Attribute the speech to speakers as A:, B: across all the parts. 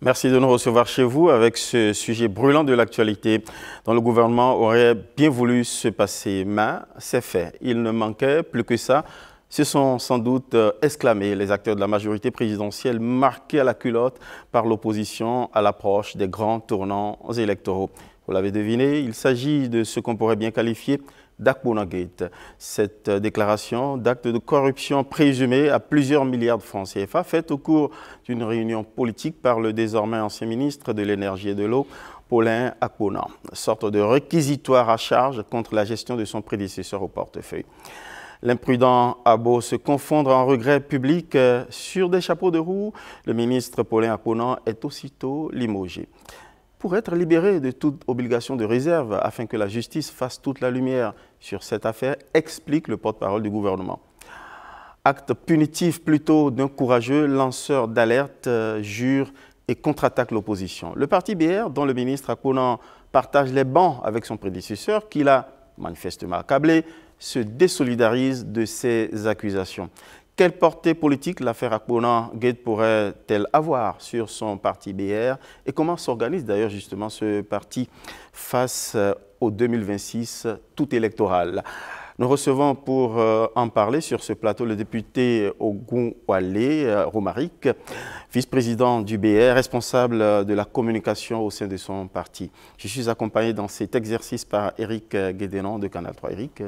A: Merci de nous recevoir chez vous avec ce sujet brûlant de l'actualité dont le gouvernement aurait bien voulu se passer main. C'est fait. Il ne manquait plus que ça. Se sont sans doute exclamés les acteurs de la majorité présidentielle marqués à la culotte par l'opposition à l'approche des grands tournants électoraux. Vous l'avez deviné, il s'agit de ce qu'on pourrait bien qualifier d'Akpona Gate. Cette déclaration d'acte de corruption présumée à plusieurs milliards de francs CFA faite au cours d'une réunion politique par le désormais ancien ministre de l'Énergie et de l'Eau, Paulin Akpona, sorte de réquisitoire à charge contre la gestion de son prédécesseur au portefeuille. L'imprudent a beau se confondre en regrets publics sur des chapeaux de roue, le ministre Paulin Akpona est aussitôt limogé. Pour être libéré de toute obligation de réserve afin que la justice fasse toute la lumière sur cette affaire, explique le porte-parole du gouvernement. Acte punitif plutôt d'un courageux lanceur d'alerte, jure et contre-attaque l'opposition. Le parti BR, dont le ministre Akpona partage les bancs avec son prédécesseur, qu'il a manifestement accablé, se désolidarise de ces accusations. Quelle portée politique l'affaire Akpona Gate pourrait-elle avoir sur son parti BR et comment s'organise d'ailleurs justement ce parti face au 2026 tout électoral? Nous recevons pour en parler sur ce plateau le député Ogouale Romaric, vice-président du BR, responsable de la communication au sein de son parti. Je suis accompagné dans cet exercice par Éric Guédénon de Canal 3. Éric.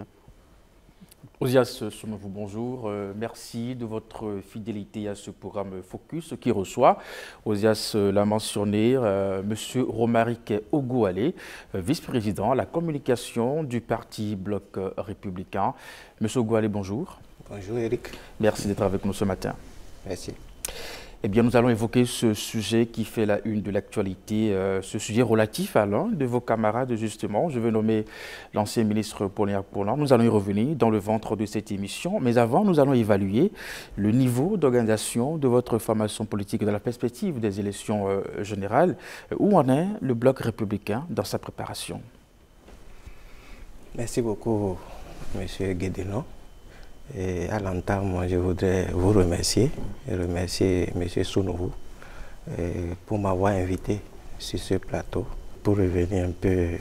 B: Ozias Soumavou, bonjour. Merci de votre fidélité à ce programme Focus qui reçoit, Ozias l'a mentionné, M. Romaric Ogouale, vice-président à la communication du parti Bloc républicain. M. Ogouale, bonjour.
C: Bonjour Eric.
B: Merci d'être avec nous ce matin.
C: Merci.
B: Eh bien, nous allons évoquer ce sujet qui fait la une de l'actualité, ce sujet relatif à l'un de vos camarades, justement. Je veux nommer l'ancien ministre Paulin Akpona. Nous allons y revenir dans le ventre de cette émission. Mais avant, nous allons évaluer le niveau d'organisation de votre formation politique dans la perspective des élections générales. Où en est le Bloc républicain dans sa préparation?
C: Merci beaucoup, M. Guédénon. Et à l'entame, je voudrais vous remercier et remercier M. Soumavou pour m'avoir invité sur ce plateau pour revenir un peu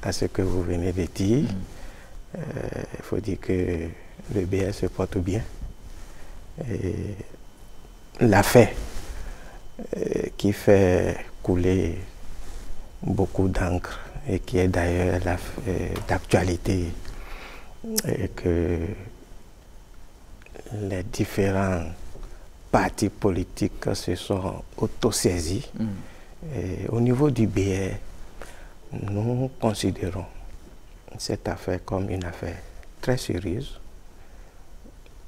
C: à ce que vous venez de dire. Il faut dire que le BR se porte bien. L'affaire qui fait couler beaucoup d'encre et qui est d'ailleurs d'actualité et que les différents partis politiques se sont autosaisis. Au niveau du BR, nous considérons cette affaire comme une affaire très sérieuse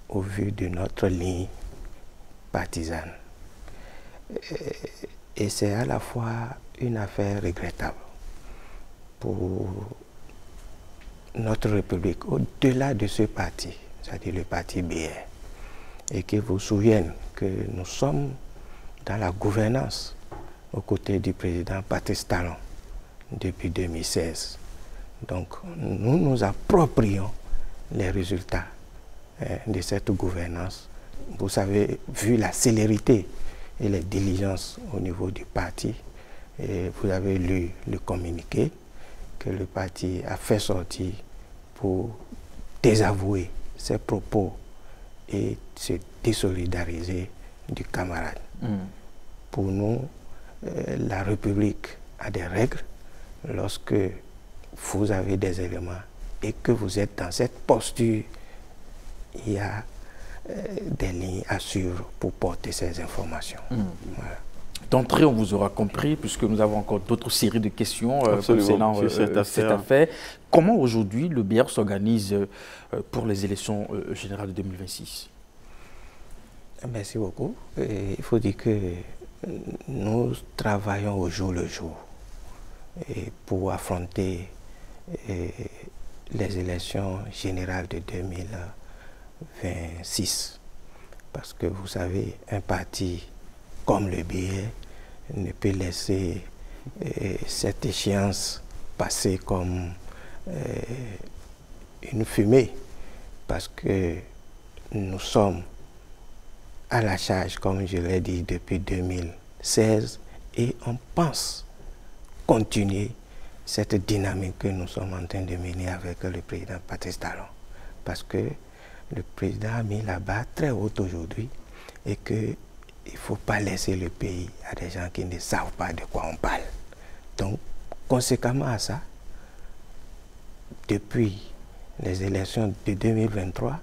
C: au vu de notre ligne partisane. Et c'est à la fois une affaire regrettable pour notre République, au-delà de ce parti, c'est-à-dire le parti BR, et qu'il vous souvienne que nous sommes dans la gouvernance aux côtés du président Patrice Talon depuis 2016. Donc nous nous approprions les résultats de cette gouvernance. Vous savez, vu la célérité et les diligences au niveau du parti, et vous avez lu le communiqué que le parti a fait sortir pour désavouer ses propos et se désolidariser du camarade. Pour nous, la République a des règles. Lorsque vous avez des éléments et que vous êtes dans cette posture, il y a des lignes à suivre pour porter ces informations. Voilà.
B: D'entrée, on vous aura compris, puisque nous avons encore d'autres séries de questions concernant cette affaire. Comment aujourd'hui le BR s'organise pour les élections générales de 2026?
C: Merci beaucoup. Il faut dire que nous travaillons au jour le jour pour affronter les élections générales de 2026. Parce que vous savez, un parti comme le BR ne peut laisser cette échéance passer comme une fumée, parce que nous sommes à la charge, comme je l'ai dit, depuis 2016 Et on pense continuer cette dynamique que nous sommes en train de mener avec le président Patrice Talon. Parce que le président a mis la barre très haute aujourd'hui et qu'il ne faut pas laisser le pays à des gens qui ne savent pas de quoi on parle. Donc, conséquemment à ça, depuis les élections de 2023,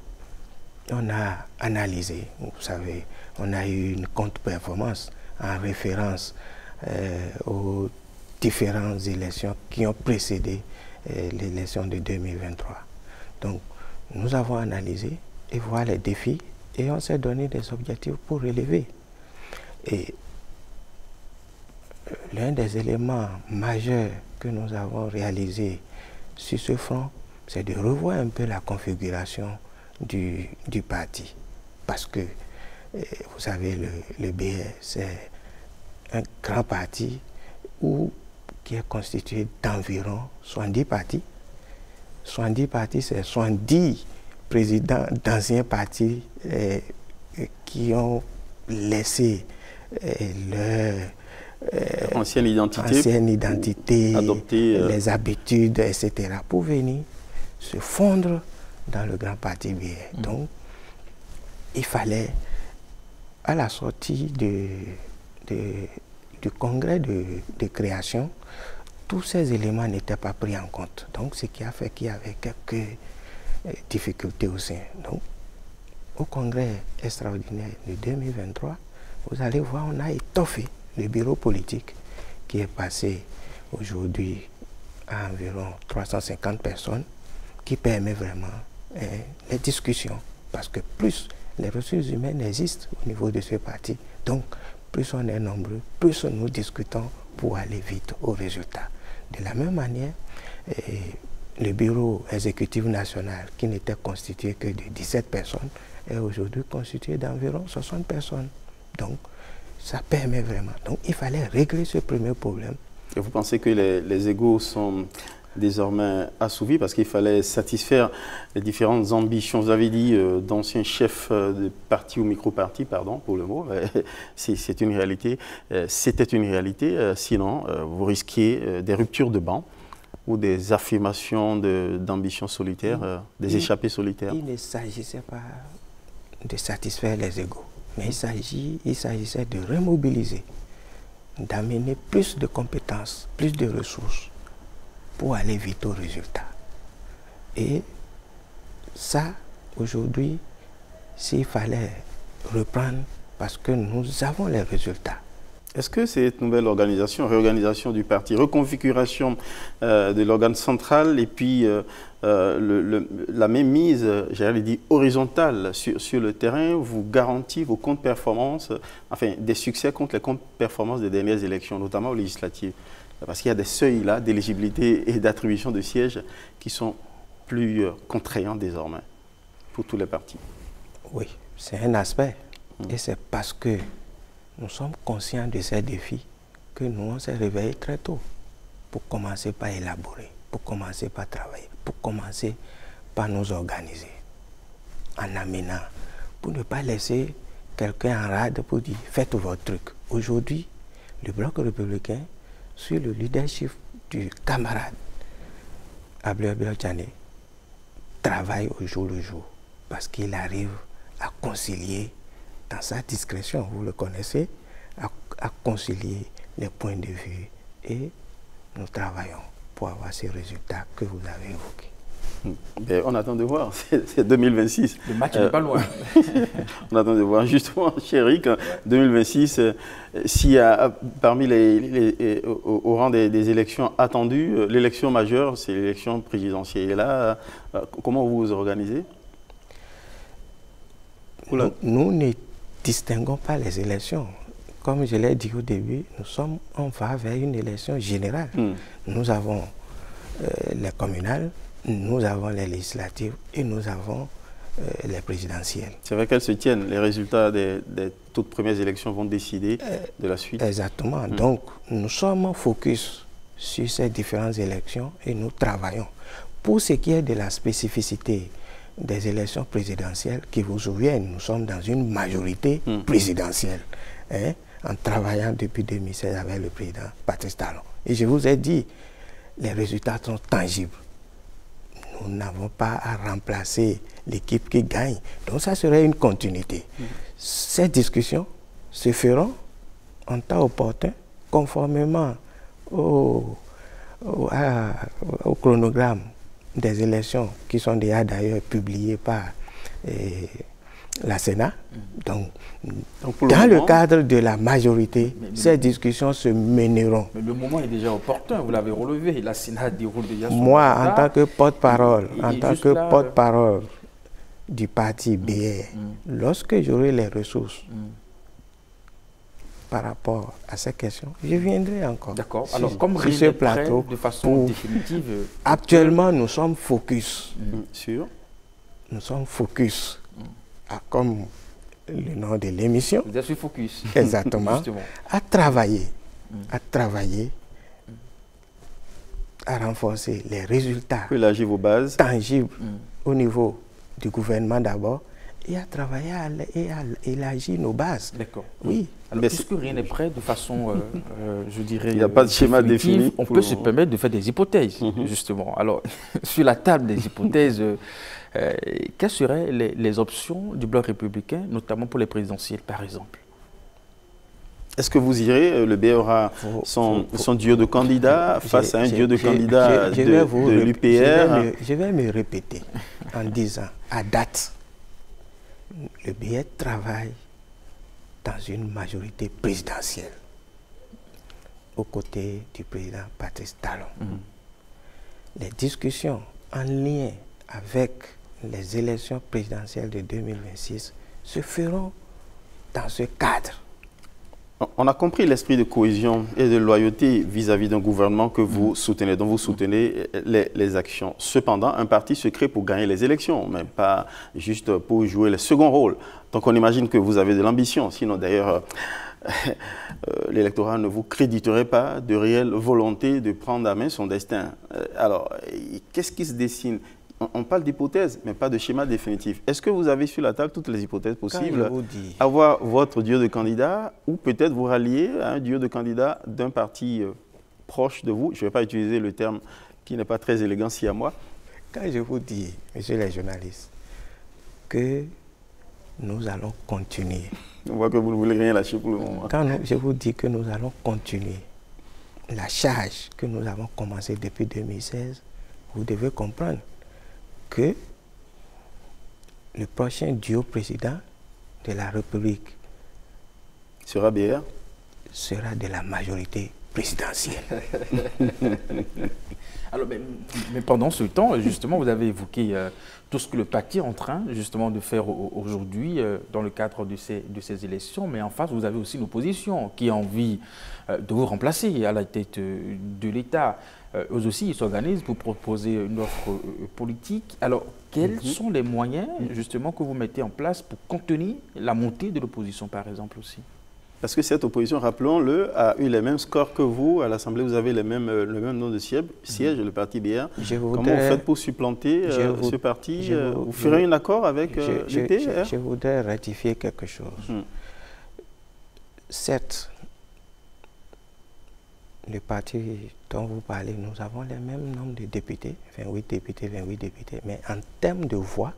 C: on a analysé, vous savez, on a eu une contre-performance en référence aux différentes élections qui ont précédé l'élection de 2023. Donc, nous avons analysé et voir les défis et on s'est donné des objectifs pour relever. Et l'un des éléments majeurs que nous avons réalisé sur ce front, c'est de revoir un peu la configuration du parti. Parce que, vous savez, le BR, c'est un grand parti qui est constitué d'environ 70 partis. 70 partis, c'est 70 présidents d'anciens partis qui ont laissé leur
A: ancienne identité,
C: adopter les habitudes, etc., pour venir se fondre dans le grand parti BR. Donc, il fallait, à la sortie du congrès de création, tous ces éléments n'étaient pas pris en compte. Donc, ce qui a fait qu'il y avait quelques difficultés au sein. Donc, au congrès extraordinaire de 2023, vous allez voir, on a étoffé le bureau politique qui est passé aujourd'hui à environ 350 personnes, qui permet vraiment les discussions. Parce que plus les ressources humaines existent au niveau de ce parti, donc plus on est nombreux, plus nous discutons pour aller vite au résultat. De la même manière, le bureau exécutif national, qui n'était constitué que de 17 personnes, est aujourd'hui constitué d'environ 60 personnes. Donc, ça permet vraiment. Donc, il fallait régler ce premier problème.
A: Et vous pensez que les égos sont désormais assouvis parce qu'il fallait satisfaire les différentes ambitions. Vous avez dit d'anciens chefs de parti ou micro-parti, pardon pour le mot, c'est une réalité. C'était une réalité, sinon vous risquiez des ruptures de banc ou des affirmations d'ambitions solitaires, des échappées solitaires.
C: Il ne s'agissait pas de satisfaire les égos, mais il s'agissait de remobiliser, d'amener plus de compétences, plus de ressources pour aller vite au résultat. Et ça, aujourd'hui, s'il fallait reprendre, parce que nous avons les résultats.
A: Est-ce que cette nouvelle organisation, réorganisation du parti, reconfiguration de l'organe central et puis la même mise, j'allais dire horizontale sur le terrain, vous garantit vos contre-performances, enfin des succès contre les contre-performances des dernières élections, notamment aux législatives? Parce qu'il y a des seuils là d'éligibilité et d'attribution de sièges qui sont plus contraignants désormais pour tous les partis.
C: Oui, c'est un aspect. Et c'est parce que nous sommes conscients de ces défis que nous on s'est réveillés très tôt pour commencer par élaborer, pour commencer par travailler, pour commencer par nous organiser en amenant, pour ne pas laisser quelqu'un en rade pour dire faites votre truc. Aujourd'hui, le Bloc républicain, sur le leadership du camarade Abdoulaye Tchane, travaille au jour le jour parce qu'il arrive à concilier dans sa discrétion, vous le connaissez, à concilier les points de vue et nous travaillons pour avoir ces résultats que vous avez évoqués.
A: Ben, on attend de voir, c'est 2026.
B: Le match n'est pas loin.
A: On attend de voir justement, cher Eric, 2026, s'il y a parmi au rang des élections attendues, l'élection majeure, c'est l'élection présidentielle. Et là, comment vous vous organisez?
C: Nous ne distinguons pas les élections. Comme je l'ai dit au début, on va vers une élection générale. Nous avons les communales, nous avons les législatives et nous avons les présidentielles.
A: C'est vrai qu'elles se tiennent. Les résultats des toutes premières élections vont décider de la suite.
C: Exactement. Donc, nous sommes focus sur ces différentes élections et nous travaillons. Pour ce qui est de la spécificité des élections présidentielles, qui vous souviennent, nous sommes dans une majorité présidentielle. en travaillant depuis 2016 avec le président Patrice Talon. Et je vous ai dit, les résultats sont tangibles. Nous n'avons pas à remplacer l'équipe qui gagne. Donc ça serait une continuité. Ces discussions se feront en temps opportun, conformément au chronogramme des élections qui sont déjà d'ailleurs publiées par la Sénat. Donc dans le cadre de la majorité, ces discussions se mèneront.
B: Mais le moment est déjà opportun, vous l'avez relevé, la Sénat déroule déjà son
C: Moi,
B: mandat.
C: en tant que porte-parole, du parti BR, lorsque j'aurai les ressources par rapport à ces questions, je viendrai encore.
B: D'accord. Alors, comme
C: sur ce plateau,
B: de façon définitive...
C: Actuellement, nous sommes focus.
A: Sur
C: Nous sommes focus. Comme le nom de l'émission.
B: Vous êtes sur focus.
C: Exactement. à travailler, à renforcer les résultats
A: élargir vos bases
C: tangibles au niveau du gouvernement d'abord, et à travailler et à élargir nos bases.
B: D'accord.
C: Oui.
B: Alors, puisque rien n'est prêt de façon, je dirais...
A: Il n'y a pas de schéma défini.
B: On peut se permettre de faire des hypothèses, justement. Alors, sur la table des hypothèses, quelles seraient les options du bloc républicain, notamment pour les présidentielles, par exemple?
A: Est-ce que vous irez, le BR aura son duo de candidats face à un duo de candidats de l'UPR?
C: Je vais me répéter en disant, à date, le BR travaille dans une majorité présidentielle aux côtés du président Patrice Talon. Les discussions en lien avec les élections présidentielles de 2026 se feront dans ce cadre.
A: On a compris l'esprit de cohésion et de loyauté vis-à-vis d'un gouvernement que vous soutenez, dont vous soutenez les actions. Cependant, un parti se crée pour gagner les élections, mais pas juste pour jouer le second rôle. Donc on imagine que vous avez de l'ambition. Sinon, d'ailleurs, l'électorat ne vous créditerait pas de réelle volonté de prendre à main son destin. Alors, qu'est-ce qui se dessine? On parle d'hypothèses, mais pas de schéma définitif. Est-ce que vous avez sur la table toutes les hypothèses possibles? Avoir votre duo de candidats ou peut-être vous rallier à un duo de candidats d'un parti proche de vous? Je ne vais pas utiliser le terme qui n'est pas très élégant si à moi.
C: Quand je vous dis, messieurs les journalistes, que nous allons continuer.
A: On voit que vous ne voulez rien lâcher pour le moment.
C: Quand je vous dis que nous allons continuer la charge que nous avons commencée depuis 2016, vous devez comprendre que le prochain duo président de la République
A: sera BR,
C: sera de la majorité présidentielle.
B: Alors, mais pendant ce temps, justement, vous avez évoqué tout ce que le parti est en train justement de faire aujourd'hui dans le cadre de ces élections, mais en face, vous avez aussi une opposition qui a envie de vous remplacer à la tête de l'État. Eux aussi, ils s'organisent pour proposer une offre politique. Alors, quels sont les moyens, justement, que vous mettez en place pour contenir la montée de l'opposition, par exemple, aussi?
A: Parce que cette opposition, rappelons-le, a eu les mêmes scores que vous. À l'Assemblée, vous avez le même nombre de sièges, le parti BR. Comment vous faites pour supplanter ce parti? Vous ferez un accord avec l'UPR?
C: Je voudrais ratifier quelque chose. Certes, le parti dont vous parlez, nous avons le même nombre de députés, 28 députés, 28 députés. Mais en termes de voix,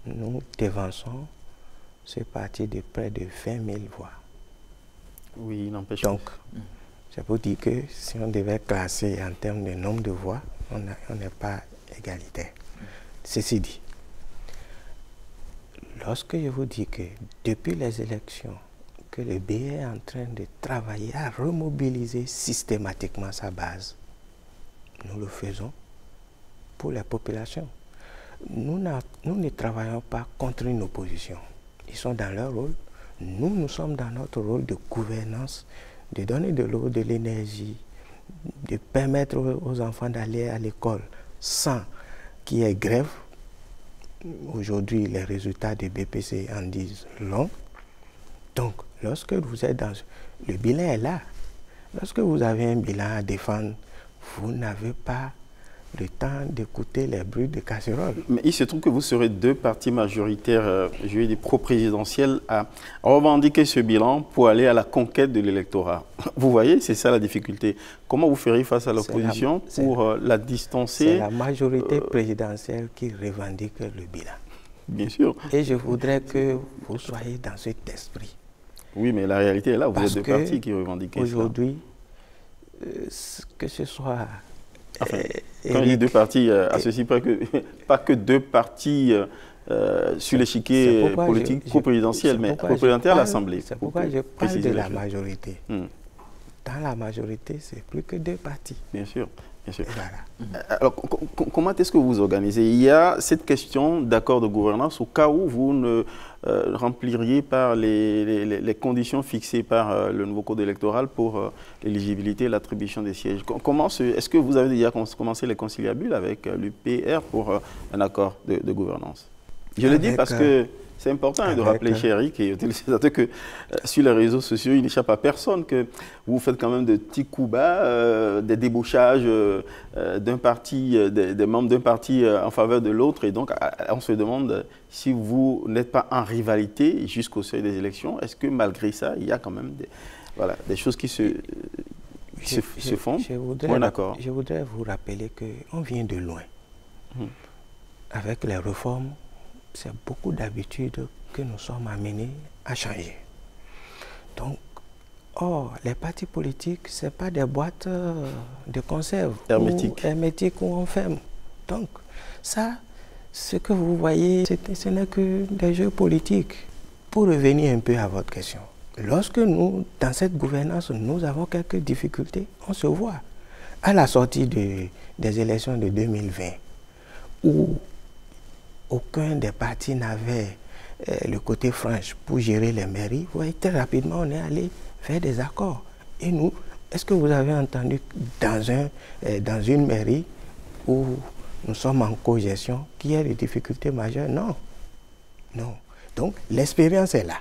C: nous devançons ce parti de près de 20 000 voix.
A: Oui, n'empêche pas.
C: Donc, je vous dis que si on devait classer en termes de nombre de voix, on n'est pas égalitaire. Ceci dit, lorsque je vous dis que depuis les élections, que le BR est en train de travailler à remobiliser systématiquement sa base, nous le faisons pour les populations. Nous ne travaillons pas contre une opposition. Ils sont dans leur rôle. Nous sommes dans notre rôle de gouvernance, de donner de l'eau, de l'énergie, de permettre aux enfants d'aller à l'école sans qu'il y ait grève. Aujourd'hui, les résultats du BPC en disent long. Donc, lorsque vous êtes dans... Le bilan est là. Lorsque vous avez un bilan à défendre, vous n'avez pas le temps d'écouter les bruits de casserole.
A: Mais il se trouve que vous serez deux partis majoritaires, je vais dire pro-présidentiels, à revendiquer ce bilan pour aller à la conquête de l'électorat. Vous voyez, c'est ça la difficulté. Comment vous ferez face à l'opposition pour la distancer?
C: C'est la majorité présidentielle qui revendique le bilan.
A: Bien sûr.
C: Et je voudrais que vous soyez dans cet esprit.
A: Oui, mais la réalité est là. Vous êtes deux partis qui revendiquent ça.
C: Aujourd'hui, que ce soit...
A: Enfin, quand je dis deux partis, à ceci près que pas que deux partis sur l'échiquier politique pro-présidentiel, mais représenter à l'Assemblée.
C: C'est pourquoi je parle de la majorité. Dans la majorité, c'est plus que deux partis.
A: Bien sûr. Bien sûr.
C: Voilà.
A: Alors, comment est-ce que vous organisez? Il y a cette question d'accord de gouvernance au cas où vous ne rempliriez pas les conditions fixées par le nouveau code électoral pour l'éligibilité et l'attribution des sièges. Est-ce que vous avez déjà commencé les conciliabules avec l'UPR pour un accord de gouvernance? Je le dis parce que c'est important de rappeler, cher Eric et aux téléspectateurs, que sur les réseaux sociaux, il n'échappe à personne que vous faites quand même de petits coups bas, des débauchages d'un parti, des membres d'un parti en faveur de l'autre. Et donc, on se demande si vous n'êtes pas en rivalité jusqu'au seuil des élections. Est-ce que malgré ça, il y a quand même des choses qui se font pour un accord?
C: Je voudrais vous rappeler qu'on vient de loin. Avec les réformes, c'est beaucoup d'habitudes que nous sommes amenés à changer. Donc, les partis politiques, ce n'est pas des boîtes de conserve hermétiques où on ferme. Donc, ça, ce que vous voyez, ce n'est que des jeux politiques. Pour revenir un peu à votre question, lorsque nous, dans cette gouvernance, nous avons quelques difficultés, on se voit. À la sortie des élections de 2020, où aucun des partis n'avait le côté franche pour gérer les mairies. Vous voyez, très rapidement, on est allé faire des accords. Et nous, est-ce que vous avez entendu dans une mairie où nous sommes en cogestion qu'il y a des difficultés majeures? Non. Non. Donc, l'expérience est là.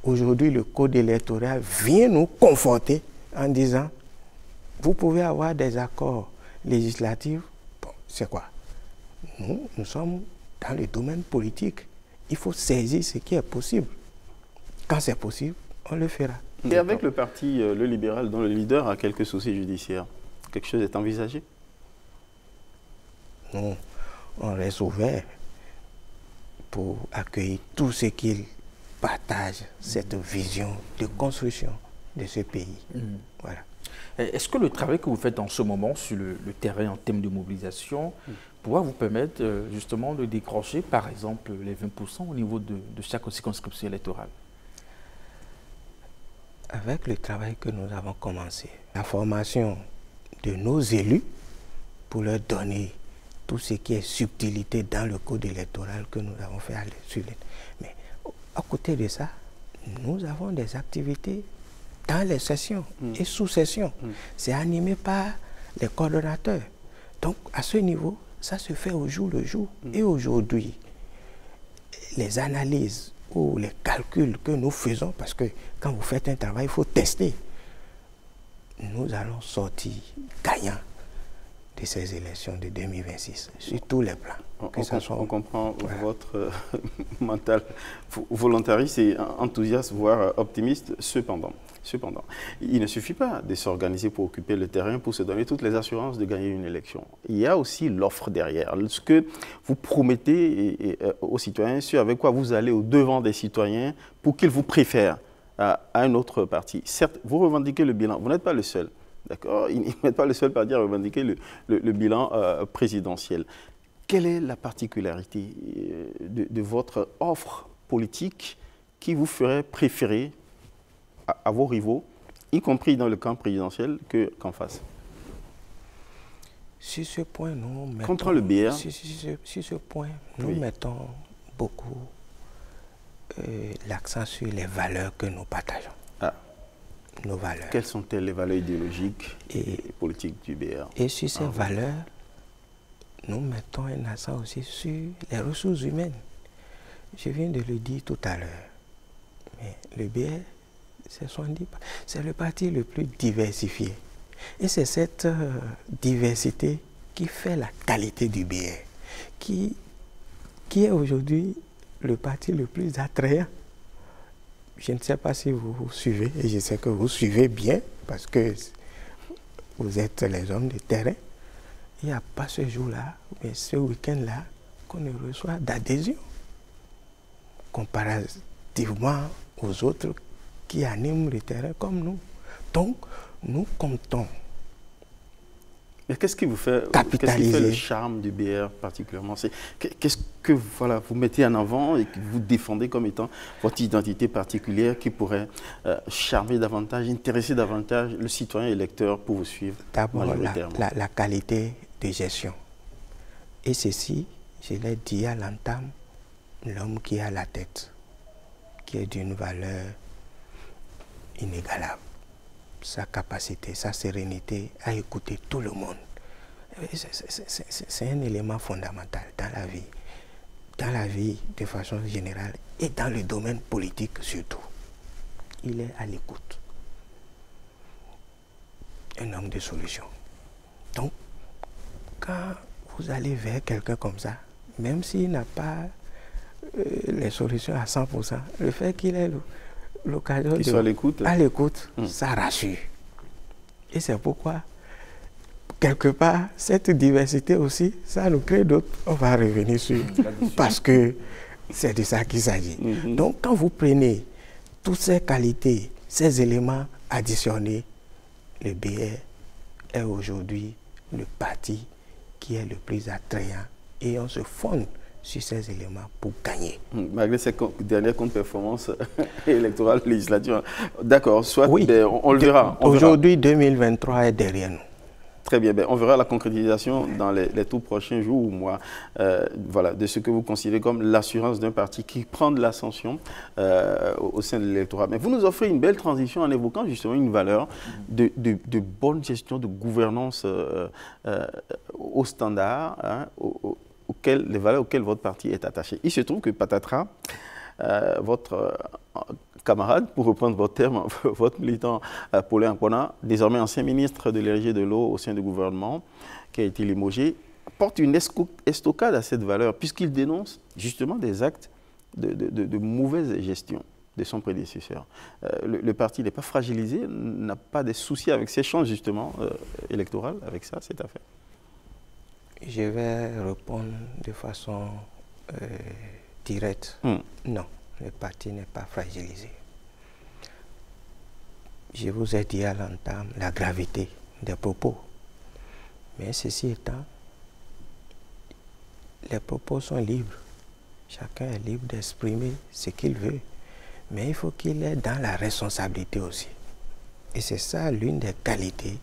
C: Aujourd'hui, le code électoral vient nous conforter en disant, vous pouvez avoir des accords législatifs. Bon, c'est quoi? Nous sommes dans le domaine politique. Il faut saisir ce qui est possible. Quand c'est possible, on le fera.
A: Et avec le parti Le Libéral, dont le leader a quelques soucis judiciaires, quelque chose est envisagé?
C: Non, on reste ouvert pour accueillir tout ce qu'ils partagent, cette vision de construction de ce pays. Voilà.
B: Est-ce que le travail que vous faites en ce moment sur le terrain en termes de mobilisation pourra vous permettre justement de décrocher, par exemple, les 20% au niveau de chaque circonscription électorale?
C: Avec le travail que nous avons commencé, la formation de nos élus pour leur donner tout ce qui est subtilité dans le code électoral que nous avons fait sur les... Mais à côté de ça, nous avons des activités dans les sessions et sous-sessions. C'est animé par les coordonnateurs. Donc, à ce niveau, ça se fait au jour le jour. Et aujourd'hui, les analyses ou les calculs que nous faisons, parce que quand vous faites un travail, il faut tester. Nous allons sortir gagnants de ces élections de 2026, sur tous les plans.
A: On comprend votre mental volontariste et enthousiaste, voire optimiste. Cependant, il ne suffit pas de s'organiser pour occuper le terrain, pour se donner toutes les assurances de gagner une élection. Il y a aussi l'offre derrière. Ce que vous promettez aux citoyens, ce avec quoi vous allez au-devant des citoyens pour qu'ils vous préfèrent à un autre parti. Certes, vous revendiquez le bilan, vous n'êtes pas le seul. D'accord. Ils n'êtes pas le seul parti à revendiquer le bilan présidentiel. Quelle est la particularité de votre offre politique qui vous ferait préférer à vos rivaux, y compris dans le camp présidentiel, qu'en face?
C: Sur ce point, nous mettons...
A: Contre le BR.
C: Sur ce point, nous mettons beaucoup l'accent sur les valeurs que nous partageons. Nos valeurs.
A: Quelles sont-elles les valeurs idéologiques et politiques du BR?
C: Et sur ces valeurs, nous mettons un accent aussi sur les ressources humaines. Je viens de le dire tout à l'heure. Mais le BR, c'est le parti le plus diversifié. Et c'est cette diversité qui fait la qualité du BR, qui est aujourd'hui le parti le plus attrayant. Je ne sais pas si vous suivez, et je sais que vous suivez bien, parce que vous êtes les hommes de terrain. Il n'y a pas ce jour-là, mais ce week-end-là, qu'on ne reçoit d'adhésion, comparativement aux autres qui animent le terrain comme nous. Donc, nous comptons.
A: Mais qu'est-ce qui vous fait, le charme du BR particulièrement? Qu'est-ce que voilà, vous mettez en avant et que vous défendez comme étant votre identité particulière qui pourrait charmer davantage, intéresser davantage le citoyen électeur pour vous suivre?
C: D'abord, la qualité de gestion. Et ceci, je l'ai dit à l'entame, l'homme qui a la tête, qui est d'une valeur inégalable. Sa capacité, sa sérénité à écouter tout le monde. C'est un élément fondamental dans la vie de façon générale et dans le domaine politique surtout. Il est à l'écoute. Un homme de solution. Donc, quand vous allez vers quelqu'un comme ça, même s'il n'a pas les solutions à 100%, le fait qu'il ait l'occasion
A: qu'il soit à l'écoute,
C: ça rassure. Et c'est pourquoi, quelque part, cette diversité aussi, ça nous crée d'autres. On va revenir sur, parce que c'est de ça qu'il s'agit. Donc, quand vous prenez toutes ces qualités, ces éléments additionnés, le BR est aujourd'hui le parti qui est le plus attrayant et on se fonde sur ces éléments pour gagner.
A: Malgré ces dernières contre-performances électorales législatives. D'accord, soit
C: oui,
A: on le verra.
C: Aujourd'hui, 2023 est derrière nous.
A: Très bien, on verra la concrétisation dans les tout prochains jours ou mois voilà, de ce que vous considérez comme l'assurance d'un parti qui prend de l'ascension au sein de l'électorat. Mais vous nous offrez une belle transition en évoquant justement une valeur de bonne gestion, de gouvernance au standard, hein, les valeurs auxquelles votre parti est attaché. Il se trouve que patatras, votre camarade, pour reprendre votre terme, votre militant Paulin Akpona, désormais ancien ministre de l'énergie et de l'eau au sein du gouvernement, qui a été limogé, porte une estocade à cette valeur, puisqu'il dénonce justement des actes de mauvaise gestion de son prédécesseur. Le parti n'est pas fragilisé, n'a pas de soucis avec ces chances justement électorales, avec ça, cette affaire.
C: Je vais répondre de façon directe. Non, le parti n'est pas fragilisé. Je vous ai dit à l'entame la gravité des propos. Mais ceci étant, les propos sont libres. Chacun est libre d'exprimer ce qu'il veut. Mais il faut qu'il ait dans la responsabilité aussi. Et c'est ça l'une des qualités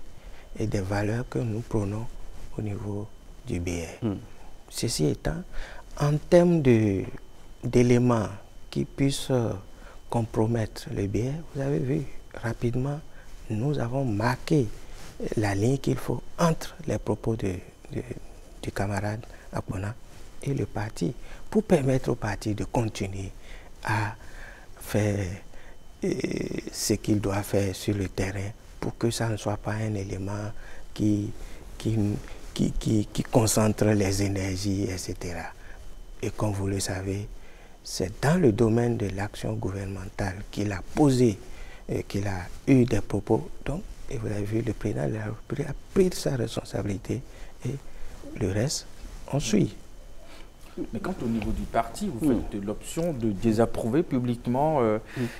C: et des valeurs que nous prônons au niveau du BR. Ceci étant, en termes d'éléments qui puissent compromettre le BR, vous avez vu, rapidement, nous avons marqué la ligne qu'il faut entre les propos du camarade Akpona et le parti, pour permettre au parti de continuer à faire ce qu'il doit faire sur le terrain, pour que ça ne soit pas un élément qui concentre les énergies, etc. Et comme vous le savez, c'est dans le domaine de l'action gouvernementale qu'il a posé, qu'il a eu des propos. Donc, et vous avez vu, le président de la République a pris sa responsabilité et le reste, on suit.
B: Mais quand au niveau du parti, vous faites l'option de désapprouver publiquement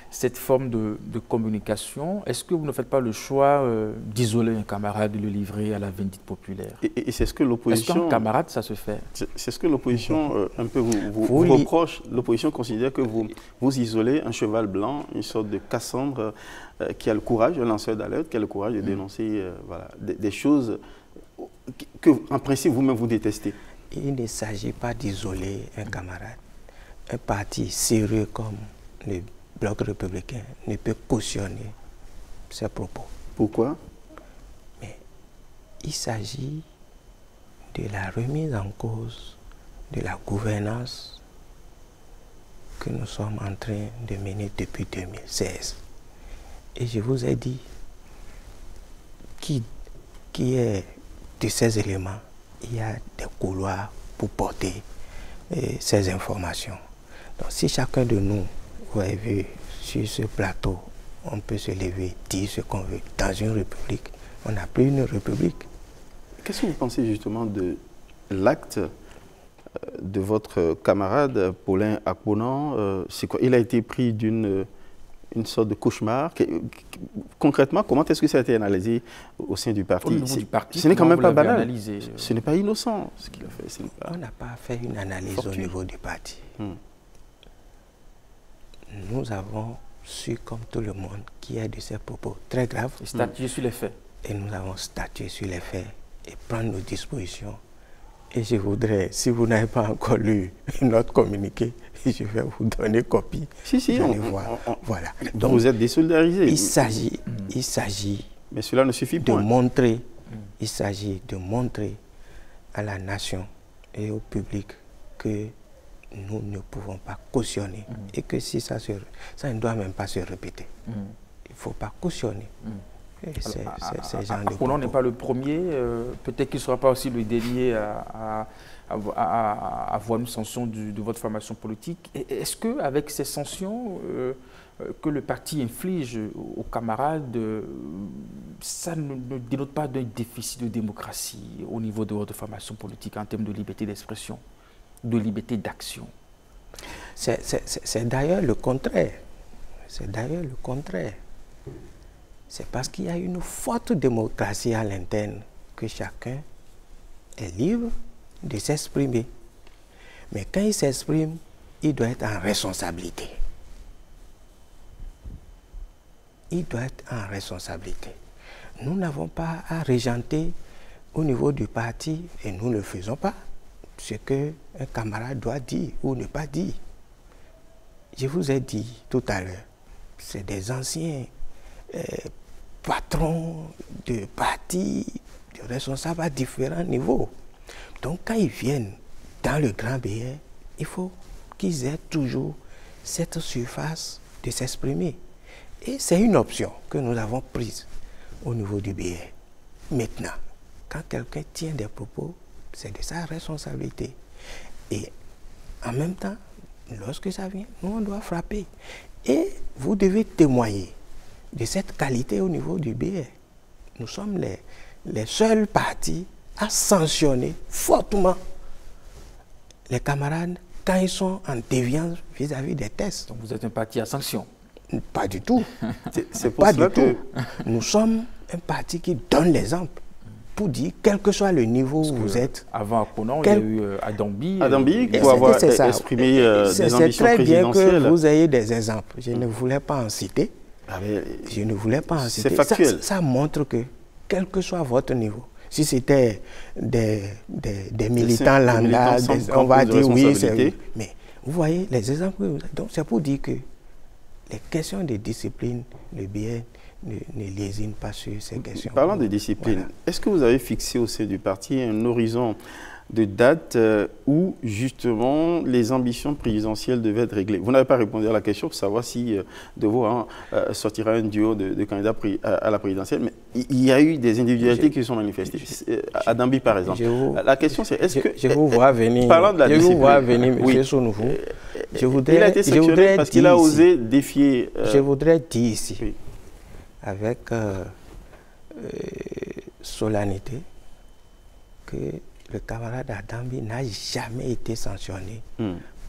B: cette forme de communication, est-ce que vous ne faites pas le choix d'isoler un camarade, de le livrer à la vindicte populaire?
A: Et c'est ce que l'opposition...
B: Est-ce qu'un camarade, ça se fait?
A: C'est ce que l'opposition un peu vous reproche. L'opposition considère que vous isolez un cheval blanc, une sorte de Cassandre qui a le courage, un lanceur d'alerte, qui a le courage de dénoncer voilà, des choses que, en principe, vous-même vous détestez.
C: Il ne s'agit pas d'isoler un camarade. Un parti sérieux comme le Bloc républicain ne peut cautionner ces propos.
A: Pourquoi?
C: Mais il s'agit de la remise en cause de la gouvernance que nous sommes en train de mener depuis 2016. Et je vous ai dit qui est de ces éléments il y a des couloirs pour porter ces informations. Donc si chacun de nous, vous avez vu, sur ce plateau, on peut se lever, dire ce qu'on veut. Dans une république, on n'a plus une république.
A: Qu'est-ce que vous pensez justement de l'acte de votre camarade Paulin Akponan? C'est quoi? Il a été pris d'une sorte de cauchemar. Concrètement, comment est-ce que ça a été analysé au sein du parti? Ce n'est quand même pas banal. Ce n'est pas innocent ce qu'il a fait.
C: On n'a pas fait une analyse au niveau du parti. Nous avons su, comme tout le monde, qu'il y a de ces propos très graves.
B: Et statuer sur les faits.
C: Et nous avons statué sur les faits et prendre nos dispositions. Et je voudrais, si vous n'avez pas encore lu notre communiqué, je vais vous donner copie.
A: Si,
C: voilà.
A: Donc, vous êtes désolidarisé.
C: Il s'agit
A: mais cela ne suffit pas.
C: Il s'agit de montrer à la nation et au public que nous ne pouvons pas cautionner et que si ça ne doit même pas se répéter. Il ne faut pas cautionner.
B: Akponan n'est pas le premier, peut-être qu'il ne sera pas aussi le dernier à avoir une sanction de votre formation politique. Est-ce qu'avec ces sanctions que le parti inflige aux camarades, ça ne dénote pas d'un déficit de démocratie au niveau de votre formation politique en termes de liberté d'expression, de liberté d'action?
C: C'est d'ailleurs le contraire. C'est d'ailleurs le contraire. C'est parce qu'il y a une forte démocratie à l'interne que chacun est libre de s'exprimer. Mais quand il s'exprime, il doit être en responsabilité. Il doit être en responsabilité. Nous n'avons pas à régenter au niveau du parti, et nous ne le faisons pas, ce qu'un camarade doit dire ou ne pas dire. Je vous ai dit tout à l'heure, c'est des anciens patrons de partis, de responsables à différents niveaux. Donc quand ils viennent dans le grand BR, il faut qu'ils aient toujours cette surface de s'exprimer. Et c'est une option que nous avons prise au niveau du BR. Maintenant, quand quelqu'un tient des propos, c'est de sa responsabilité. Et en même temps, lorsque ça vient, nous on doit frapper. Et vous devez témoigner de cette qualité au niveau du BR. Nous sommes les seuls partis à sanctionner fortement les camarades quand ils sont en déviance vis-à-vis des tests.
B: Donc vous êtes un parti à sanction?
C: Pas du tout.
A: C'est pas du tout.
C: Nous sommes un parti qui donne l'exemple pour dire, quel que soit le niveau où vous êtes.
B: Avant Akponan, il y a eu Adambi.
A: Adambi, pour avoir exprimé des ambitions présidentielles.
C: C'est très bien que vous ayez des exemples. Je ne voulais pas en citer. Je ne voulais pas en citer.
A: C'est factuel.
C: Ça montre que, quel que soit votre niveau, si c'était des militants lambda, on va dire oui, mais vous voyez les exemples. Donc c'est pour dire que les questions de discipline, le BR ne lésine pas sur ces questions.
A: Parlant de discipline, voilà. Est-ce que vous avez fixé au sein du parti un horizon de date où justement les ambitions présidentielles devaient être réglées? Vous n'avez pas répondu à la question pour savoir si de vous sortira un duo de candidats à la présidentielle, mais il y a eu des individualités qui se sont manifestées. Adambi par exemple. La question c'est est-ce que...
C: Je vous vois venir,
A: parlant de la discipline,
C: vous vois venir, M. Sounoukou.
A: Il a été sanctionné parce qu'il a osé défier...
C: Je voudrais dire ici, oui, avec solennité, que le camarade Adambi n'a jamais été sanctionné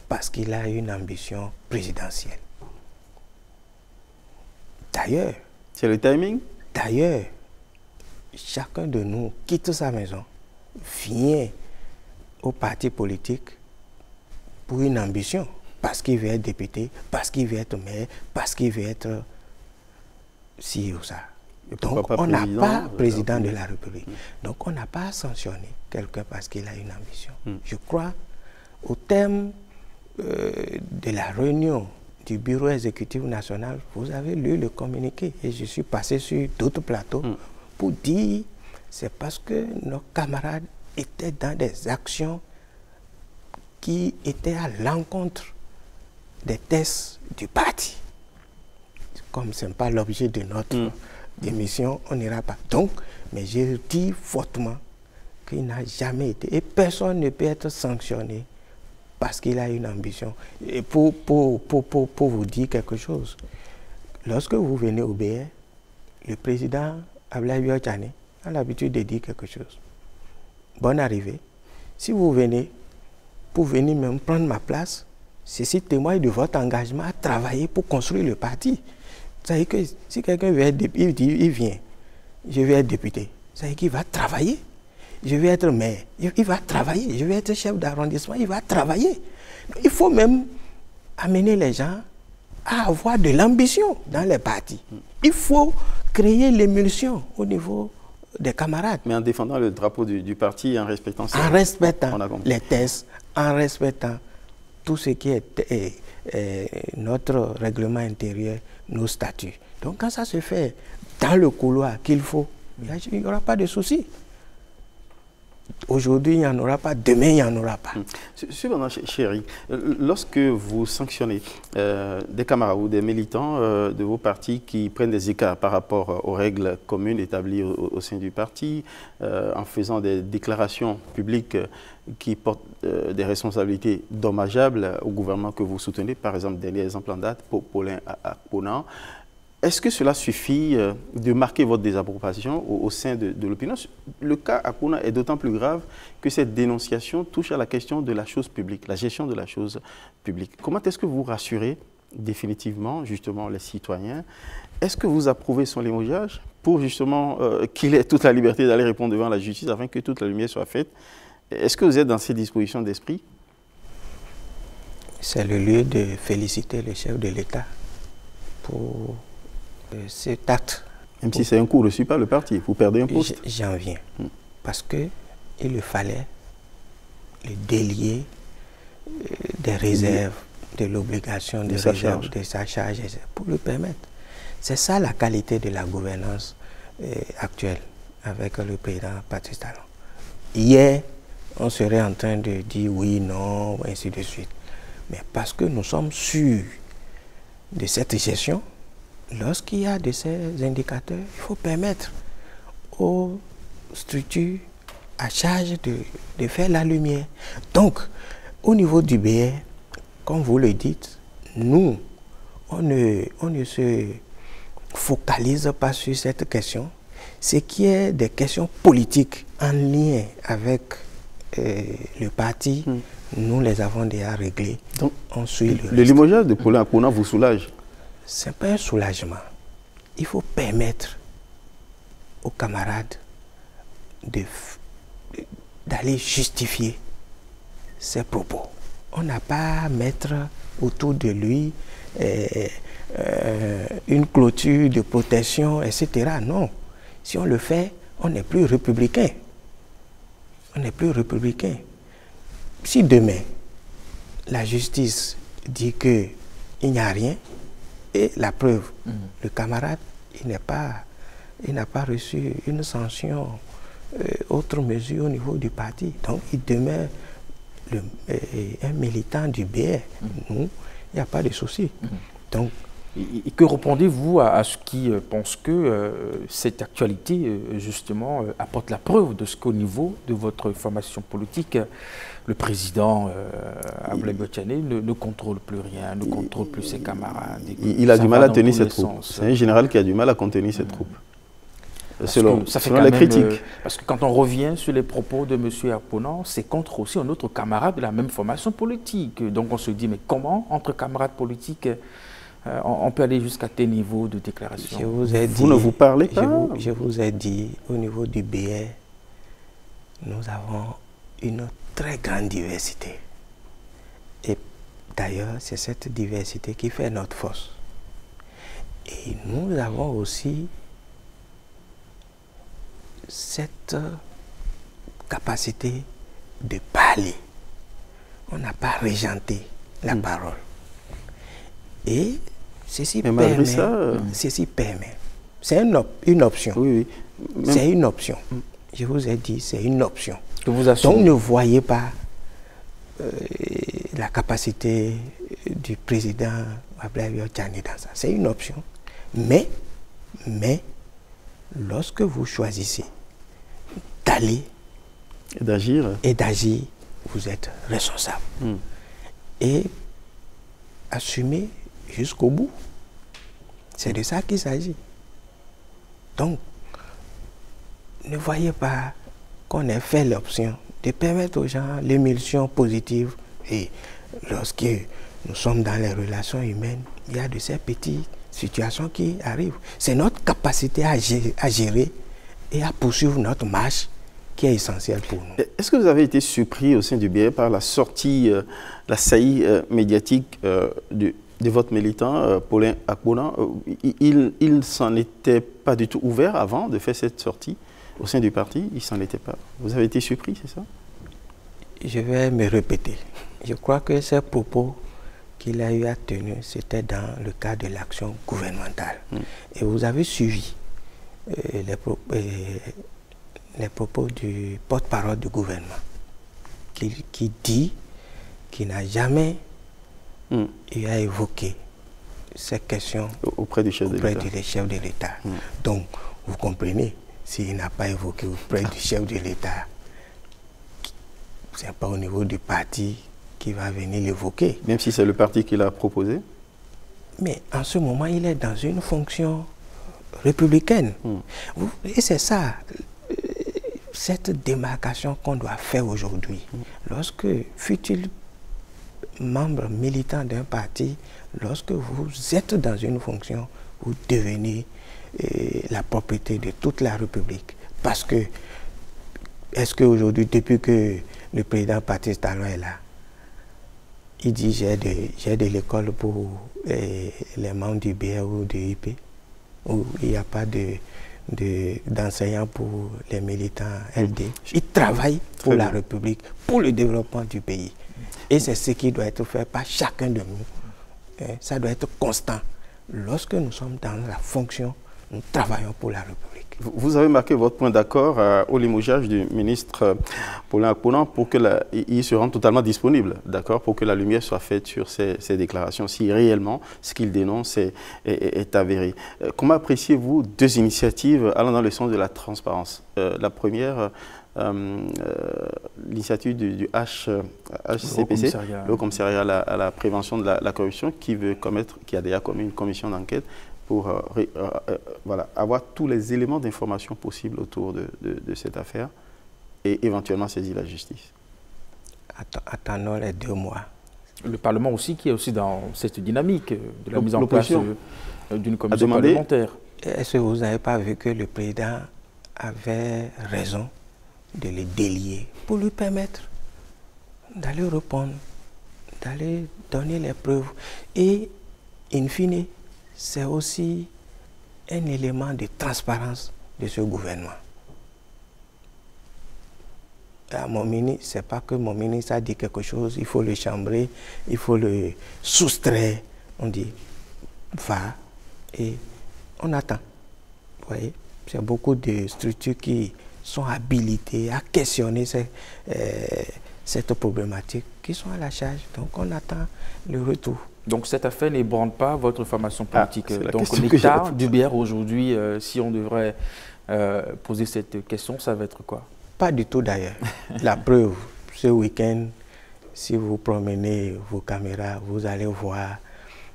C: parce qu'il a une ambition présidentielle. D'ailleurs...
A: C'est le timing?
C: D'ailleurs, chacun de nous quitte sa maison, vient au parti politique pour une ambition, parce qu'il veut être député, parce qu'il veut être maire, parce qu'il veut être ci ou ça. Donc, on n'a pas président de la République. Donc, on n'a pas sanctionné quelqu'un parce qu'il a une ambition. Je crois, au terme de la réunion du Bureau exécutif national, vous avez lu le communiqué et je suis passé sur d'autres plateaux pour dire c'est parce que nos camarades étaient dans des actions qui étaient à l'encontre des tests du parti. Comme ce n'est pas l'objet de notre émission, on n'ira pas. Donc, mais je dis fortement qu'il n'a jamais été. Et personne ne peut être sanctionné parce qu'il a une ambition. Et pour vous dire quelque chose, lorsque vous venez au BR, le président Abdoulaye Wade Tchani a l'habitude de dire quelque chose. Bonne arrivée. Si vous venez, pour venir même prendre ma place, ceci témoigne de votre engagement à travailler pour construire le parti. C'est-à-dire que si quelqu'un veut être député, il vient, je vais être député. C'est-à-dire qu'il va travailler. Je vais être maire, il va travailler. Je vais être chef d'arrondissement, il va travailler. Il faut même amener les gens à avoir de l'ambition dans les partis. Il faut créer l'émulsion au niveau des camarades.
A: Mais en défendant le drapeau du parti et en respectant ça.
C: En respectant les tests, en respectant tout ce qui est notre règlement intérieur, nos statuts. Donc quand ça se fait dans le couloir qu'il faut, il n'y aura pas de souci. Aujourd'hui, il n'y en aura pas, demain, il n'y en aura pas.
A: Cependant, chéri, lorsque vous sanctionnez des camarades ou des militants de vos partis qui prennent des écarts par rapport aux règles communes établies au sein du parti, en faisant des déclarations publiques qui portent des responsabilités dommageables au gouvernement que vous soutenez, par exemple, dernier exemple en date, Paulin Akpona, est-ce que cela suffit de marquer votre désapprobation au sein de l'opinion? Le cas Akpona est d'autant plus grave que cette dénonciation touche à la question de la chose publique, la gestion de la chose publique. Comment est-ce que vous rassurez définitivement, justement, les citoyens? Est-ce que vous approuvez son limogeage pour, justement, qu'il ait toute la liberté d'aller répondre devant la justice afin que toute la lumière soit faite? Est-ce que vous êtes dans ces dispositions d'esprit?
C: C'est le lieu de féliciter le chef de l'État pour cet acte.
A: Même si c'est un coup reçu par le parti, vous perdez un poste.
C: J'en viens. Parce qu'il le fallait le délier des réserves, de l'obligation de réserve, de sa charge, pour le permettre. C'est ça la qualité de la gouvernance actuelle avec le président Patrice Talon. Hier, on serait en train de dire oui, non, ainsi de suite. Mais parce que nous sommes sûrs de cette gestion, lorsqu'il y a de ces indicateurs, il faut permettre aux structures à charge de faire la lumière. Donc, au niveau du BR, comme vous le dites, nous, on ne se focalise pas sur cette question. Ce qui est des questions politiques en lien avec le parti, nous les avons déjà réglées. Donc, on suit
A: le limogeage de Paulin Akpona vous soulage?
C: Ce n'est pas un soulagement. Il faut permettre aux camarades d'aller justifier ses propos. On n'a pas à mettre autour de lui une clôture de protection, etc. Non. Si on le fait, on n'est plus républicain. On n'est plus républicain. Si demain, la justice dit qu'il n'y a rien, et la preuve, le camarade, il n'a pas reçu une sanction, autre mesure au niveau du parti. Donc, il demeure un militant du BR. Nous, il n'y a pas de souci. Donc,
B: et que répondez-vous à ceux qui pensent que cette actualité, justement, apporte la preuve de ce qu'au niveau de votre formation politique, le président Abdoulaye Wade Tchani ne contrôle plus rien, ne contrôle plus ses camarades.
A: Il a du mal à tenir cette troupe. C'est un général qui a du mal à contenir cette troupe. Selon les critiques.
B: Parce que quand on revient sur les propos de M. Akpona, c'est contre aussi un autre camarade de la même formation politique. Donc on se dit, mais comment, entre camarades politiques, on peut aller jusqu'à tel niveau de déclaration?
A: Vous ne vous parlez pas?
C: Je vous ai dit, au niveau du BR, nous avons une très grande diversité. Et d'ailleurs, c'est cette diversité qui fait notre force. Et nous avons aussi cette capacité de parler. On n'a pas régenté la parole. Et ceci permet, c'est une option.
A: Oui, oui.
C: C'est une option. Je vous ai dit, c'est une option.
B: Donc
C: ne voyez pas la capacité du président Abdoulaye Wade Tchani dans ça. C'est une option. Mais, lorsque vous choisissez d'aller
A: Et
C: d'agir, vous êtes responsable. Et assumer jusqu'au bout. C'est de ça qu'il s'agit. Donc, ne voyez pas qu'on ait fait l'option de permettre aux gens l'émulsion positive. Et lorsque nous sommes dans les relations humaines, il y a de ces petites situations qui arrivent. C'est notre capacité à gérer et à poursuivre notre marche qui est essentielle pour nous.
A: Est-ce que vous avez été surpris au sein du BR par la sortie, la saillie médiatique de votre militant, Paulin Akpona? Il s'en était pas du tout ouvert avant de faire cette sortie au sein du parti? Il s'en était pas. Vous avez été surpris, c'est ça?
C: Je vais me répéter. Je crois que ces propos qu'il a eu à tenir, c'était dans le cadre de l'action gouvernementale. Et vous avez suivi les propos du porte-parole du gouvernement qui dit qu'il n'a jamais eu à évoquer ces questions
A: auprès du chef de
C: l'État. Donc, vous comprenez, s'il n'a pas évoqué auprès du chef de l'État, ce n'est pas au niveau du parti qui va venir l'évoquer.
A: Même si c'est le parti qui l'a proposé?
C: Mais en ce moment, il est dans une fonction républicaine. Et c'est ça, cette démarcation qu'on doit faire aujourd'hui. Lorsque, fut-il membre militant d'un parti, lorsque vous êtes dans une fonction, vous devenez la propriété de toute la République. Parce que, est-ce qu'aujourd'hui, depuis que le président Patrice Talon est là, il dit j'ai de l'école pour les membres du BR ou du IP, où il n'y a pas d'enseignants pour les militants LD. Il travaille pour la République, pour le développement du pays. Et c'est ce qui doit être fait par chacun de nous. Ça doit être constant. Lorsque nous sommes dans la fonction, nous travaillons pour la République.
A: Vous avez marqué votre point d'accord au limogeage du ministre Paulin Akpona pour qu'il se rende totalement disponible, d'accord, pour que la lumière soit faite sur ces déclarations, si réellement ce qu'il dénonce est avéré. Comment appréciez-vous deux initiatives allant dans le sens de la transparence? La première, l'initiative du HCPC, le Haut Commissariat à la prévention de la corruption, qui a déjà commis une commission d'enquête pour voilà, avoir tous les éléments d'information possibles autour de cette affaire et éventuellement saisir la justice.
C: Attendons les 2 mois.
B: Le Parlement aussi, qui est aussi dans cette dynamique de la mise en place d'une commission parlementaire.
C: Est-ce que vous n'avez pas vu que le président avait raison de le délier pour lui permettre d'aller répondre, d'aller donner les preuves et, in fine, c'est aussi un élément de transparence de ce gouvernement. Mon ministre, c'est pas que mon ministre a dit quelque chose, il faut le chambrer, il faut le soustraire. On dit, va, et on attend. Vous voyez, c'est beaucoup de structures qui sont habilitées à questionner cette problématique, qui sont à la charge. Donc on attend le retour.
B: Donc cette affaire n'ébranle pas votre formation politique. Donc l'état du BR aujourd'hui, si on devrait poser cette question, ça va être quoi?
C: Pas du tout d'ailleurs. La preuve, ce week-end, si vous promenez vos caméras, vous allez voir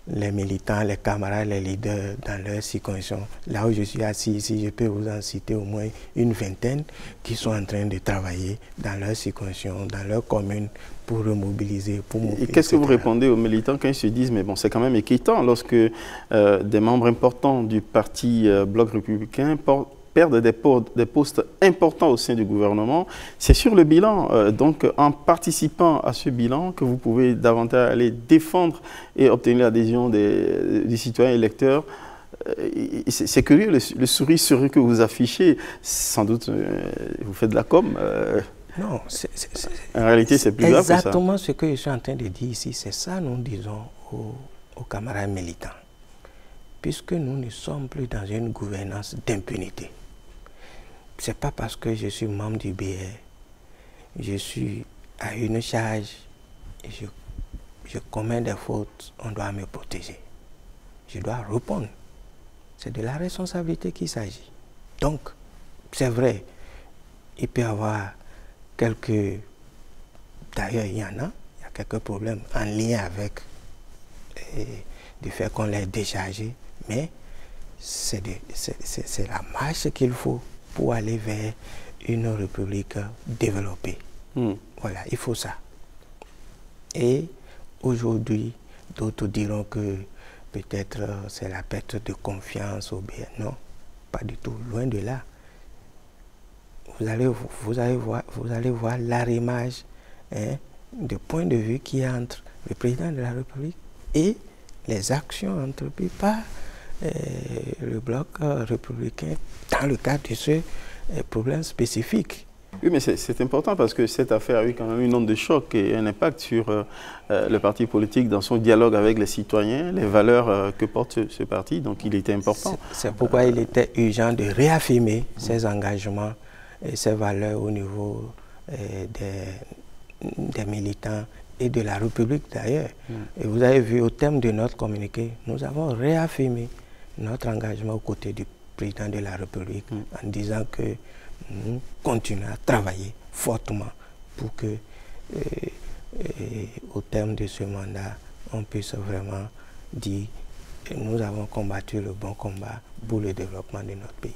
C: les militants, les camarades, les leaders dans leur circonscription. Là où je suis assis ici, je peux vous en citer au moins une vingtaine qui sont en train de travailler dans leur circonscription, dans leur commune pour remobiliser.
A: Et qu'est-ce que vous répondez aux militants quand ils se disent, mais bon, c'est quand même inquiétant lorsque des membres importants du parti Bloc républicain perdent des postes importants au sein du gouvernement? C'est sur le bilan. Donc, en participant à ce bilan, que vous pouvez davantage aller défendre et obtenir l'adhésion des citoyens électeurs. C'est curieux, le sourire serein que vous affichez. Sans doute, vous faites de la com'.
C: Non,
A: en réalité, c'est plus grave que ça.
C: Exactement ce que je suis en train de dire ici, c'est ça nous disons aux camarades militants. Puisque nous ne sommes plus dans une gouvernance d'impunité. Ce n'est pas parce que je suis membre du BR, je suis à une charge et je commets des fautes, on doit me protéger. Je dois répondre. C'est de la responsabilité qu'il s'agit. Donc, c'est vrai, il peut y avoir D'ailleurs, il y a quelques problèmes en lien avec du fait qu'on l'ait déchargé, mais c'est la marche qu'il faut pour aller vers une république développée. Voilà, il faut ça. Et aujourd'hui, d'autres diront que peut-être c'est la perte de confiance au BN. Non, pas du tout, loin de là. Vous allez voir l'arrimage de point de vue qui est entre le président de la République et les actions entreprises par le bloc républicain dans le cadre de ce problème spécifique.
A: Oui, mais c'est important parce que cette affaire a eu quand même une onde de choc et un impact sur le parti politique dans son dialogue avec les citoyens, les valeurs que porte ce parti, donc il était important.
C: C'est pourquoi il était urgent de réaffirmer ses engagements et ses valeurs au niveau des militants et de la République d'ailleurs. Et vous avez vu au thème de notre communiqué, nous avons réaffirmé notre engagement aux côtés du président de la République en disant que nous continuons à travailler fortement pour que au terme de ce mandat, on puisse vraiment dire que nous avons combattu le bon combat pour le développement de notre pays.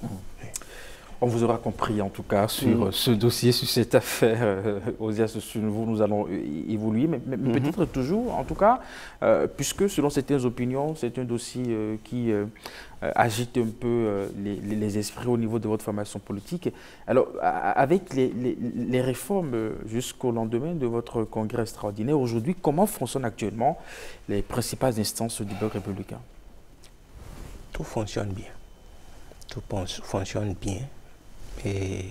B: On vous aura compris en tout cas sur ce dossier, sur cette affaire. Ozias Sounouvou, nous allons évoluer, mais peut-être toujours, en tout cas, puisque selon certaines opinions, c'est un dossier qui agite un peu les esprits au niveau de votre formation politique. Alors, avec les réformes jusqu'au lendemain de votre congrès extraordinaire, aujourd'hui, comment fonctionnent actuellement les principales instances du bloc républicain?
C: Tout fonctionne bien. Tout fonctionne bien. Et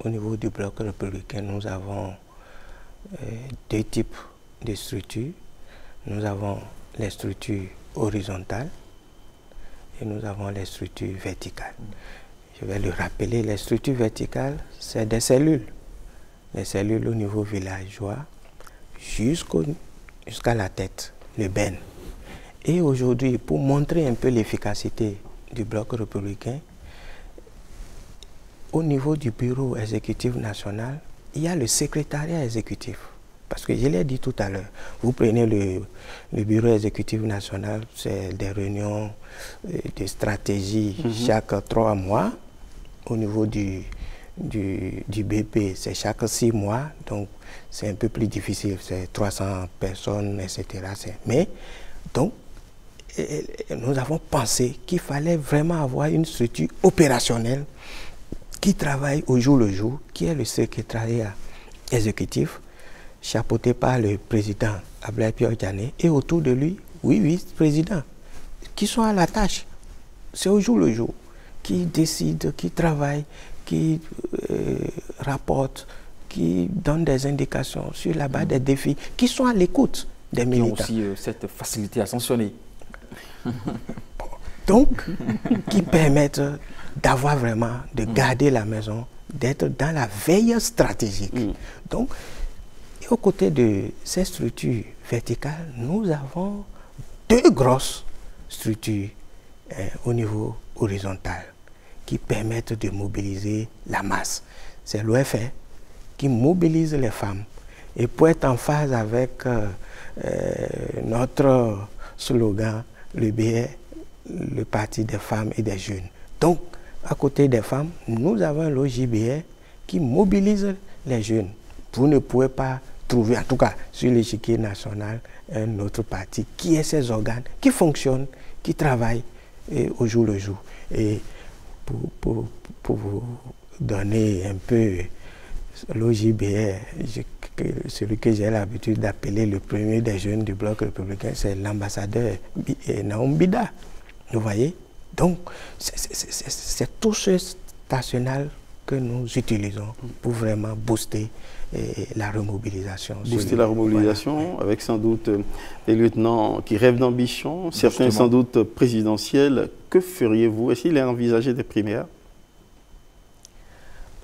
C: au niveau du bloc républicain, nous avons deux types de structures. Nous avons les structures horizontales et nous avons les structures verticales. Je vais le rappeler, les structures verticales, c'est des cellules. Les cellules au niveau villageois jusqu'à la tête, le BEN. Et aujourd'hui, pour montrer un peu l'efficacité du bloc républicain, au niveau du bureau exécutif national, il y a le secrétariat exécutif. Parce que je l'ai dit tout à l'heure, vous prenez le bureau exécutif national, c'est des réunions de stratégie chaque 3 mois. Au niveau du BP, c'est chaque 6 mois, donc c'est un peu plus difficile, c'est 300 personnes, etc. Mais, donc, nous avons pensé qu'il fallait vraiment avoir une structure opérationnelle qui travaille au jour le jour, qui est le secrétariat exécutif, chapeauté par le président Abdoulaye Pierre Diané, et autour de lui, 8 vice-présidents, qui sont à la tâche. C'est au jour le jour, qui décident, qui travaillent, qui rapportent, qui donnent des indications sur la base des défis, qui sont à l'écoute des militants.
B: Qui ont aussi cette facilité à sanctionner.
C: Donc, qui permettent d'avoir vraiment, de garder la maison, d'être dans la veille stratégique. Donc, et aux côtés de ces structures verticales, nous avons 2 grosses structures au niveau horizontal qui permettent de mobiliser la masse. C'est l'OFR qui mobilise les femmes. Et pour être en phase avec notre slogan, le BR, le parti des femmes et des jeunes. Donc, à côté des femmes, nous avons l'OJBR qui mobilise les jeunes. Vous ne pouvez pas trouver, en tout cas sur l'échiquier national, un autre parti qui ait ces organes, qui fonctionnent, qui travaillent au jour le jour. Et pour vous donner un peu l'OJBR, celui que j'ai l'habitude d'appeler le premier des jeunes du bloc républicain, c'est l'ambassadeur Naoum Bida. Vous voyez? Donc, c'est tout ce stationnel que nous utilisons pour vraiment booster la remobilisation.
A: Booster la remobilisation, voilà. Avec sans doute des lieutenants qui rêvent d'ambition, certains sans doute présidentiels. Que feriez-vous? Est-ce qu'il est envisagé des primaires?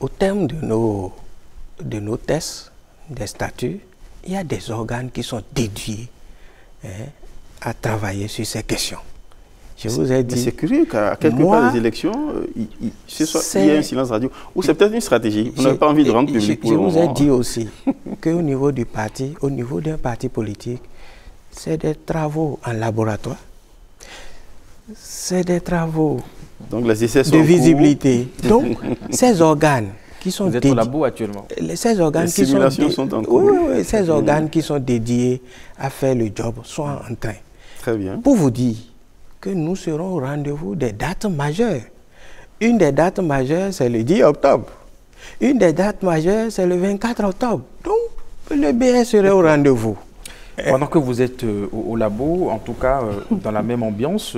C: Au terme de nos tests, des statuts, il y a des organes qui sont dédiés à travailler sur ces questions. Je vous ai dit...
A: Mais c'est curieux qu'à quelque part des élections, il y a un silence radio. Ou c'est peut-être une stratégie. Vous n'avez pas envie de rendre public pour le moment.
C: Je vous ai dit aussi qu'au niveau du parti, au niveau d'un parti politique, c'est des travaux en laboratoire. C'est des travaux de visibilité. Donc, ces organes qui sont
B: dédiés... Vous êtes au labo actuellement.
C: Ces organes
A: les simulations sont en cours.
C: Oui, ces organes qui sont dédiés à faire le job sont en train.
A: Très bien.
C: Pour vous dire que nous serons au rendez-vous des dates majeures. Une des dates majeures, c'est le 10 octobre. Une des dates majeures, c'est le 24 octobre. Donc, le BS serait au rendez-vous.
B: Pendant que vous êtes au labo, en tout cas, dans la même ambiance,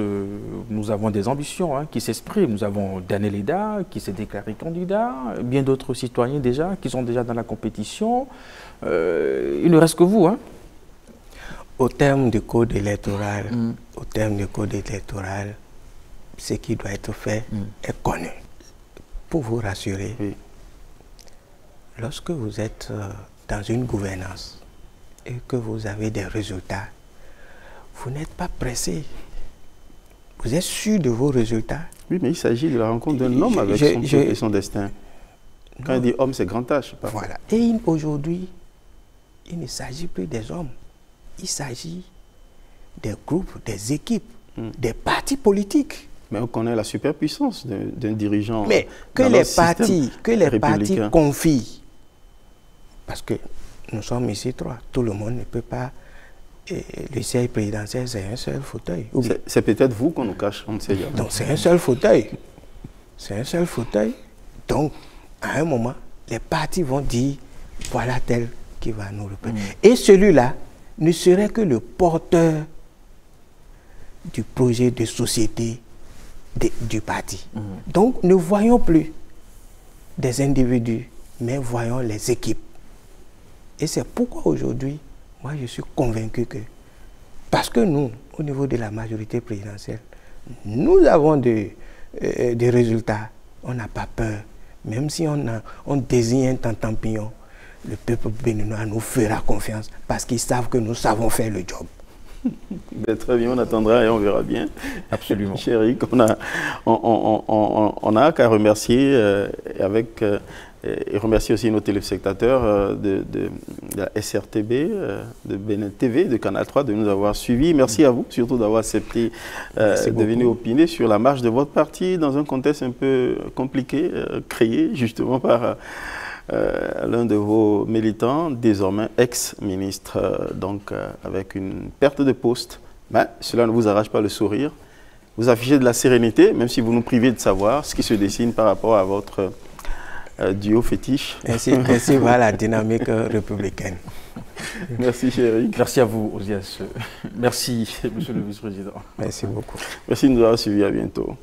B: nous avons des ambitions qui s'expriment. Nous avons Daniel Eda qui s'est déclaré candidat, bien d'autres citoyens déjà qui sont déjà dans la compétition. Il ne reste que vous.
C: Au terme du code électoral, ce qui doit être fait est connu. Pour vous rassurer, lorsque vous êtes dans une gouvernance, et que vous avez des résultats, vous n'êtes pas pressé. Vous êtes sûr de vos résultats.
A: Oui, mais il s'agit de la rencontre d'un homme avec son destin. Quand il dit homme, c'est grand H.
C: Voilà. Et aujourd'hui, il ne s'agit plus des hommes. Il s'agit des groupes, des équipes, des partis politiques.
A: Mais on connaît la superpuissance d'un dirigeant.
C: Mais que les partis confient. Parce que nous sommes ici trois. Tout le monde ne peut pas... le siège présidentiel, c'est un seul fauteuil.
A: C'est peut-être vous qu'on nous cache, on ne sait jamais.
C: Donc c'est un seul fauteuil. C'est un seul fauteuil. Donc, à un moment, les partis vont dire, voilà tel qui va nous représenter. Et celui-là ne serait que le porteur du projet de société du parti. Donc, ne voyons plus des individus, mais voyons les équipes. Et c'est pourquoi aujourd'hui, moi je suis convaincu que, parce que nous, au niveau de la majorité présidentielle, nous avons des résultats, on n'a pas peur. Même si on désigne un tampignon, le peuple béninois nous fera confiance parce qu'ils savent que nous savons faire le job.
A: Ben, très bien, on attendra et on verra bien.
B: Absolument.
A: Chéri, on a qu'à remercier et remercier aussi nos téléspectateurs de la SRTB, de Bénin TV, de Canal 3 de nous avoir suivis. Merci à vous, surtout d'avoir accepté de venir opiner sur la marche de votre parti dans un contexte un peu compliqué, créé justement par l'un de vos militants, désormais ex-ministre, donc avec une perte de poste. Mais cela ne vous arrache pas le sourire. Vous affichez de la sérénité, même si vous nous privez de savoir ce qui se dessine par rapport à votre duo fétiche.
C: Ainsi va la dynamique républicaine.
A: Merci, chéri.
B: Merci à vous, Ozias. Merci, monsieur le vice-président.
C: Merci beaucoup.
A: Merci de nous avoir suivis. À bientôt.